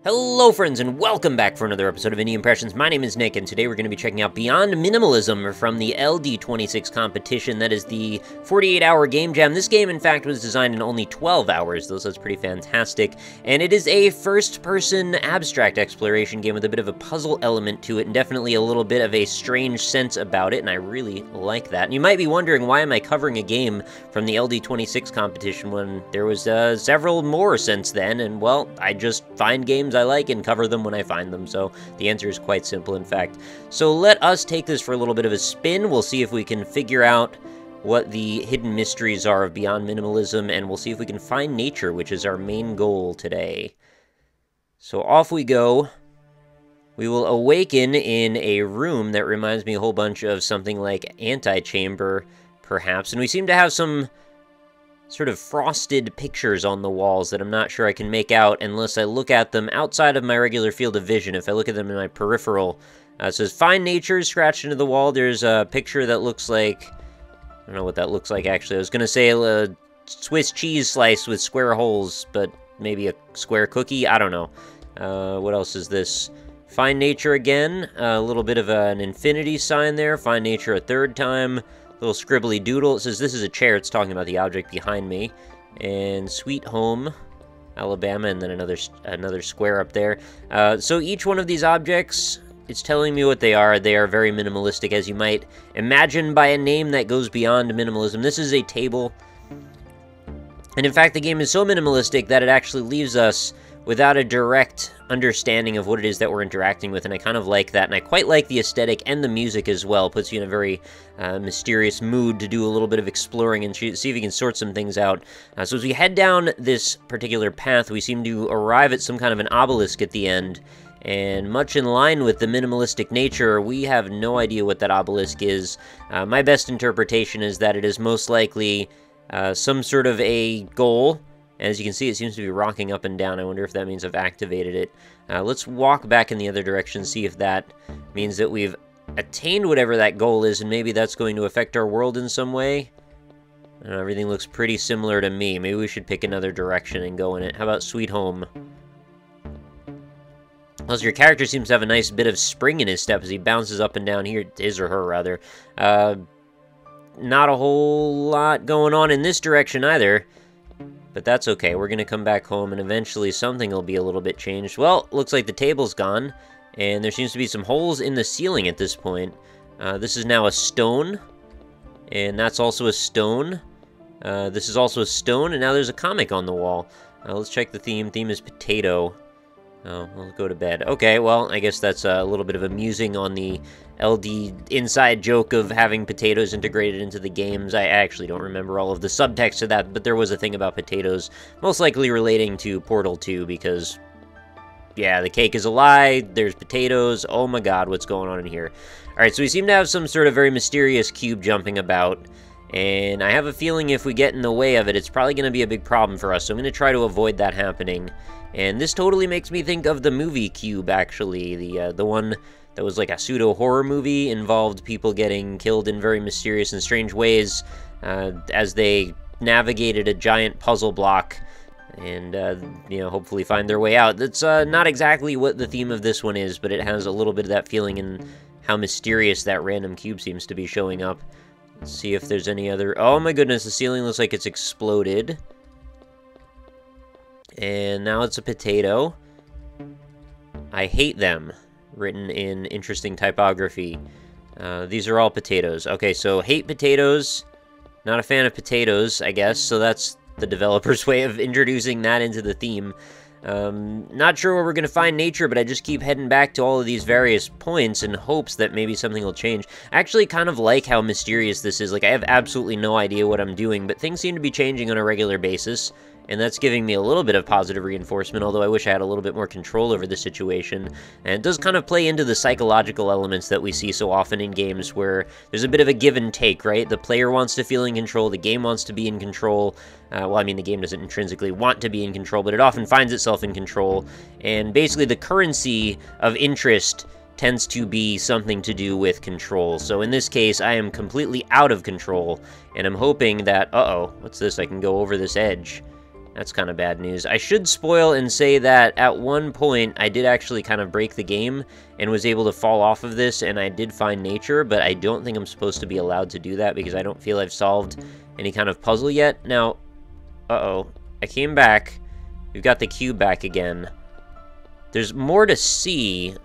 Hello friends, and welcome back for another episode of Indie Impressions. My name is Nick, and today we're going to be checking out Beyond Minimalism from the LD26 competition. That is the 48-hour game jam. This game, in fact, was designed in only 12 hours, though, so it's pretty fantastic. And it is a first-person abstract exploration game with a bit of a puzzle element to it, and definitely a little bit of a strange sense about it, and I really like that. And you might be wondering, why am I covering a game from the LD26 competition when there was several more since then? And, well, I just find games I like and cover them when I find them, so the answer is quite simple, in fact. So let us take this for a little bit of a spin. We'll see if we can figure out what the hidden mysteries are of Beyond Minimalism, and we'll see if we can find nature, which is our main goal today. So off we go. We will awaken in a room that reminds me a whole bunch of something like Antechamber, perhaps, and we seem to have some sort of frosted pictures on the walls that I'm not sure I can make out unless I look at them outside of my regular field of vision. If I look at them in my peripheral, it says find nature scratched into the wall. There's a picture that looks like, I don't know what that looks like actually. I was going to say a Swiss cheese slice with square holes, but maybe a square cookie. I don't know. What else is this? Find nature again. A little bit of an infinity sign there. Find nature a third time. Little scribbly doodle. It says this is a chair. It's talking about the object behind me. And Sweet Home, Alabama, and then another square up there. So each one of these objects, it's telling me what they are. They are very minimalistic, as you might imagine by a name that goes beyond minimalism. This is a table. And in fact, the game is so minimalistic that it actually leaves us without a direct understanding of what it is that we're interacting with, and I kind of like that, and I quite like the aesthetic and the music as well. It puts you in a very mysterious mood to do a little bit of exploring and see if you can sort some things out. So as we head down this particular path, we seem to arrive at some kind of an obelisk at the end, and much in line with the minimalistic nature, we have no idea what that obelisk is. My best interpretation is that it is most likely some sort of a goal. As you can see, it seems to be rocking up and down. I wonder if that means I've activated it. Let's walk back in the other direction, see if that means that we've attained whatever that goal is, and maybe that's going to affect our world in some way. I don't know, everything looks pretty similar to me. Maybe we should pick another direction and go in it. How about Sweet Home? Plus, your character seems to have a nice bit of spring in his step as he bounces up and down here, his or her, rather. Not a whole lot going on in this direction either. But that's okay, we're going to come back home, and eventually something will be a little bit changed. Well, looks like the table's gone, and there seems to be some holes in the ceiling at this point. This is now a stone, and that's also a stone. This is also a stone, and now there's a comic on the wall. Let's check the theme. Theme is potato. Oh, we'll go to bed. Okay, well, I guess that's a little bit of amusing on the LD inside joke of having potatoes integrated into the games. I actually don't remember all of the subtext of that, but there was a thing about potatoes, most likely relating to Portal 2, because, yeah, the cake is a lie, there's potatoes, oh my god, what's going on in here? Alright, so we seem to have some sort of very mysterious cube jumping about, and I have a feeling if we get in the way of it, it's probably going to be a big problem for us, so I'm going to try to avoid that happening. And this totally makes me think of the movie Cube, actually, the one that was like a pseudo-horror movie, involved people getting killed in very mysterious and strange ways as they navigated a giant puzzle block and, you know, hopefully find their way out. That's not exactly what the theme of this one is, but it has a little bit of that feeling in how mysterious that random cube seems to be showing up. Let's see if there's any other... Oh my goodness, the ceiling looks like it's exploded. And now it's a potato. I hate them. Written in interesting typography. These are all potatoes. Okay, so hate potatoes. Not a fan of potatoes, I guess. So that's the developer's way of introducing that into the theme. Not sure where we're going to find nature, but I just keep heading back to all of these various points in hopes that maybe something will change. I actually kind of like how mysterious this is. Like, I have absolutely no idea what I'm doing, but things seem to be changing on a regular basis. And that's giving me a little bit of positive reinforcement, although I wish I had a little bit more control over the situation. And it does kind of play into the psychological elements that we see so often in games where there's a bit of a give and take, right? The player wants to feel in control, the game wants to be in control. Well, I mean, the game doesn't intrinsically want to be in control, but it often finds itself in control. And basically, the currency of interest tends to be something to do with control. So in this case, I am completely out of control, and I'm hoping that... Uh-oh, what's this? I can go over this edge. That's kind of bad news. I should spoil and say that at one point I did actually kind of break the game and was able to fall off of this, and I did find nature, but I don't think I'm supposed to be allowed to do that because I don't feel I've solved any kind of puzzle yet. Now, uh-oh, I came back. We've got the cube back again. There's more to see,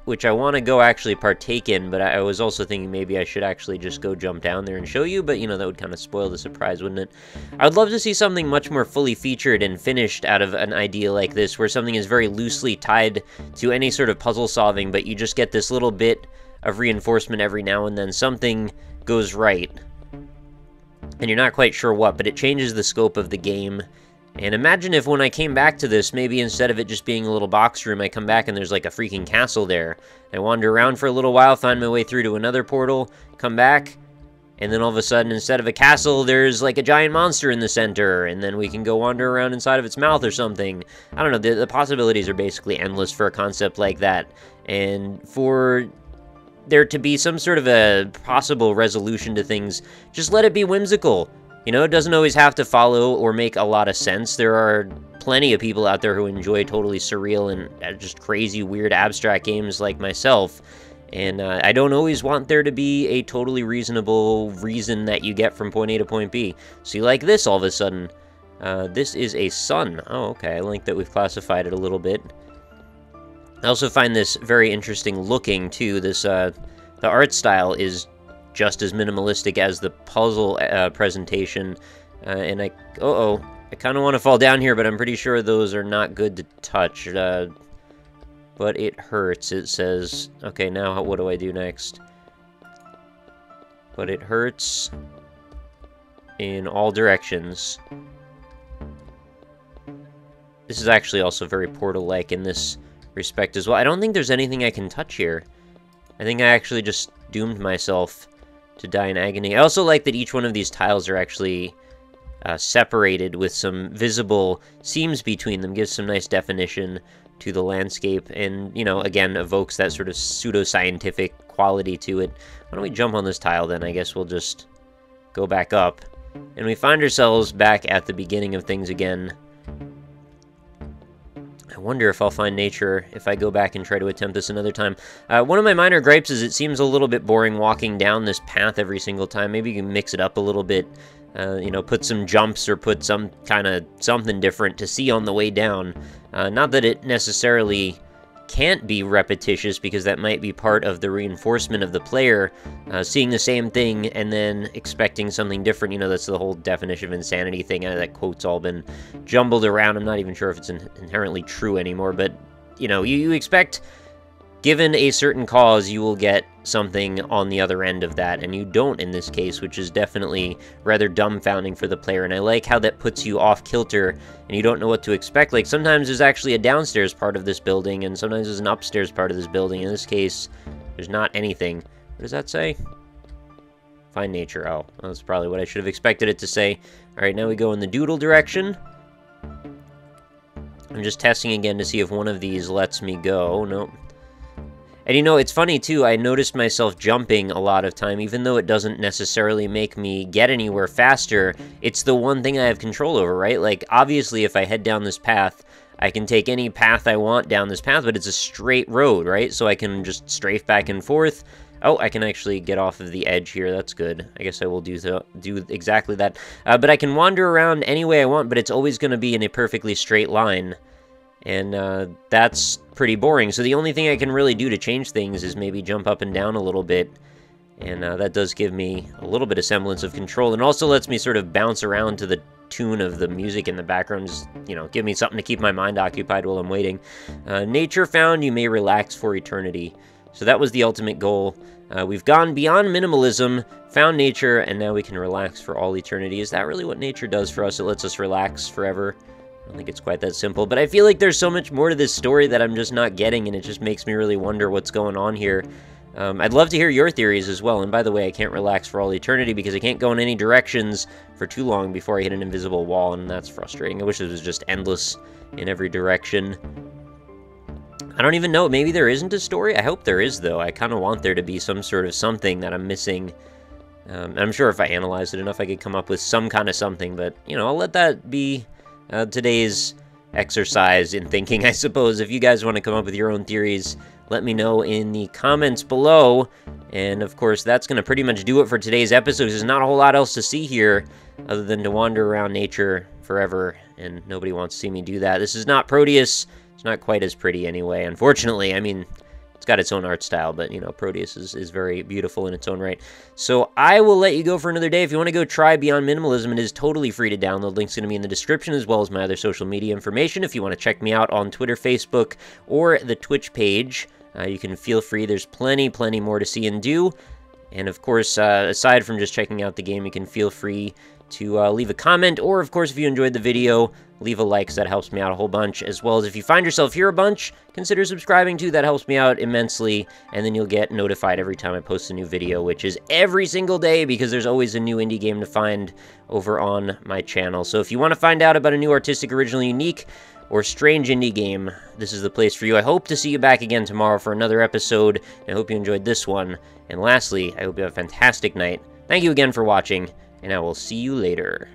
which I want to go actually partake in, but I was also thinking maybe I should actually just go jump down there and show you, but, you know, that would kind of spoil the surprise, wouldn't it? I would love to see something much more fully featured and finished out of an idea like this, where something is very loosely tied to any sort of puzzle solving, but you just get this little bit of reinforcement every now and then. Something goes right, and you're not quite sure what, but it changes the scope of the game. And imagine if when I came back to this, maybe instead of it just being a little box room, I come back and there's like a freaking castle there. I wander around for a little while, find my way through to another portal, come back, and then all of a sudden, instead of a castle, there's like a giant monster in the center, and then we can go wander around inside of its mouth or something. I don't know, the possibilities are basically endless for a concept like that. And for there to be some sort of a possible resolution to things, just let it be whimsical. You know, it doesn't always have to follow or make a lot of sense. There are plenty of people out there who enjoy totally surreal and just crazy, weird, abstract games like myself. And I don't always want there to be a totally reasonable reason that you get from point A to point B. So you like this all of a sudden. This is a sun. Oh, okay. I like that we've classified it a little bit. I also find this very interesting looking, too. This, the art style is just as minimalistic as the puzzle presentation, and I kind of want to fall down here, but I'm pretty sure those are not good to touch, but it hurts, it says. Okay, now what do I do next? But it hurts in all directions. This is actually also very Portal-like in this respect as well. I don't think there's anything I can touch here. I think I actually just doomed myself to die in agony. I also like that each one of these tiles are actually separated with some visible seams between them. Gives some nice definition to the landscape, and, you know, again, evokes that sort of pseudo-scientific quality to it. Why don't we jump on this tile then? I guess we'll just go back up. And we find ourselves back at the beginning of things again. I wonder if I'll find nature if I go back and try to attempt this another time. One of my minor gripes is it seems a little bit boring walking down this path every single time. Maybe you can mix it up a little bit, you know, put some jumps or put some kind of something different to see on the way down. Not that it necessarily can't be repetitious, because that might be part of the reinforcement of the player, seeing the same thing and then expecting something different. You know, that's the whole definition of insanity thing. That quote's all been jumbled around. I'm not even sure if it's inherently true anymore, but, you know, you expect, given a certain cause, you will get something on the other end of that, and you don't in this case, which is definitely rather dumbfounding for the player. And I like how that puts you off kilter, and you don't know what to expect. Like, sometimes there's actually a downstairs part of this building, and sometimes there's an upstairs part of this building. In this case, there's not anything. What does that say? Find nature. Oh, that's probably what I should have expected it to say. Alright, now we go in the doodle direction. I'm just testing again to see if one of these lets me go. Nope. And, you know, it's funny, too, I noticed myself jumping a lot of time, even though it doesn't necessarily make me get anywhere faster. It's the one thing I have control over, right? Like, obviously, if I head down this path, I can take any path I want down this path, but it's a straight road, right? So I can just strafe back and forth. Oh, I can actually get off of the edge here. That's good. I guess I will do exactly that. But I can wander around any way I want, but it's always going to be in a perfectly straight line. And that's pretty boring. So the only thing I can really do to change things is maybe jump up and down a little bit. And that does give me a little bit of semblance of control. And also lets me sort of bounce around to the tune of the music in the background. Just, you know, give me something to keep my mind occupied while I'm waiting. Nature found, you may relax for eternity. So that was the ultimate goal. We've gone beyond minimalism, found nature, and now we can relax for all eternity. Is that really what nature does for us? It lets us relax forever. I don't think it's quite that simple, but I feel like there's so much more to this story that I'm just not getting, and it just makes me really wonder what's going on here. I'd love to hear your theories as well, and by the way, I can't relax for all eternity because I can't go in any directions for too long before I hit an invisible wall, and that's frustrating. I wish it was just endless in every direction. I don't even know, maybe there isn't a story? I hope there is, though. I kind of want there to be some sort of something that I'm missing. I'm sure if I analyzed it enough, I could come up with some kind of something, but, you know, I'll let that be today's exercise in thinking, I suppose. If you guys want to come up with your own theories, let me know in the comments below. And of course, that's going to pretty much do it for today's episode. There's not a whole lot else to see here other than to wander around nature forever, and nobody wants to see me do that. This is not Proteus. It's not quite as pretty anyway, unfortunately. I mean, it's got its own art style, but, you know, Proteus is very beautiful in its own right. So I will let you go for another day. If you want to go try Beyond Minimalism, it is totally free to download. Link's going to be in the description, as well as my other social media information. If you want to check me out on Twitter, Facebook, or the Twitch page, you can feel free. There's plenty more to see and do. And of course, aside from just checking out the game, you can feel free to leave a comment, or of course, if you enjoyed the video, leave a like, because that helps me out a whole bunch, as well as if you find yourself here a bunch, consider subscribing too. That helps me out immensely, and then you'll get notified every time I post a new video, which is every single day, because there's always a new indie game to find over on my channel. So if you want to find out about a new artistic, original, unique, or strange indie game, this is the place for you. I hope to see you back again tomorrow for another episode, and I hope you enjoyed this one. And lastly, I hope you have a fantastic night. Thank you again for watching, and I will see you later.